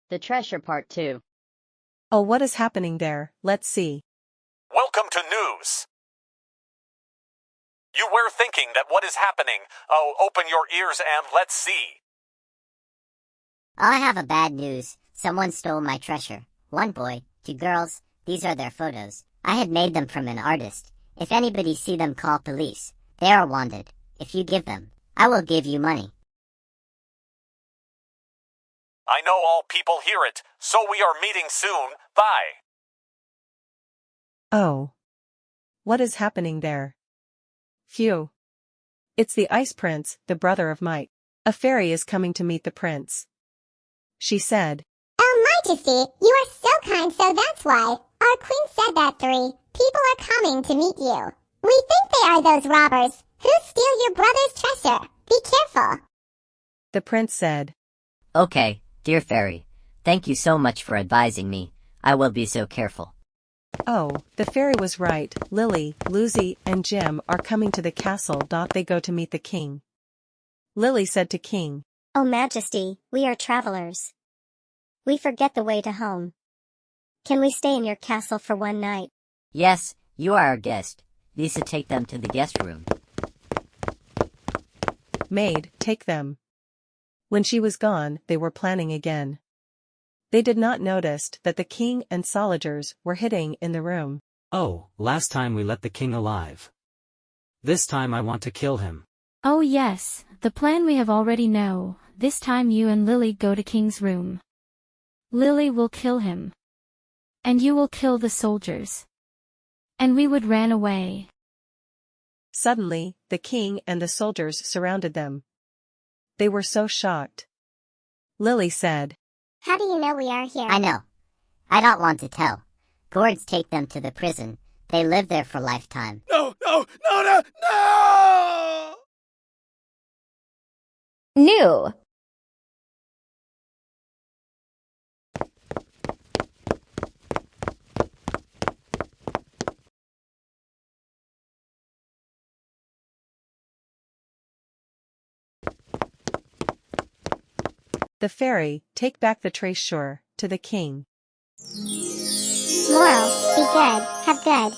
The treasure part 2. Oh, what is happening there? Let's see. Welcome to news. You were thinking that what is happening? Oh, open your ears and let's see. I have a bad news. Someone stole my treasure. One boy, 2 girls, these are their photos. I had made them from an artist. If anybody see them, call police. They are wanted. If you give them, I will give you money. I know all people hear it, so we are meeting soon. Bye. Oh. What is happening there? Phew. It's the Ice Prince, the brother of Mike. A fairy is coming to meet the prince. She said, "Oh, Majesty, you are so kind, so that's why. Our queen said that 3 people are coming to meet you. We think they are those robbers who steal your brother's treasure. Be careful." The prince said, Okay, dear fairy. Thank you so much for advising me. I will be so careful. Oh, the fairy was right. Lily, Lucy, and Jim are coming to the castle. They go to meet the king. Lily said to King, "Oh, Majesty, we are travelers. We forget the way to home. Can we stay in your castle for one night?" Yes, you are our guest. Lisa, take them to the guest room. Maid, take them. When she was gone, they were planning again. They did not notice that the king and soldiers were hiding in the room. Oh, last time we let the king alive. This time I want to kill him. Oh yes, the plan we have already know. This time you and Lily go to King's room. Lily will kill him. And you will kill the soldiers. And we would ran away. Suddenly, the king and the soldiers surrounded them. They were so shocked. Lily said, "How do you know we are here?" I know. I don't want to tell. Guards take them to the prison. They live there for lifetime. No! No! New. The fairy, take back the treasure to the king. Moral, be good, have good.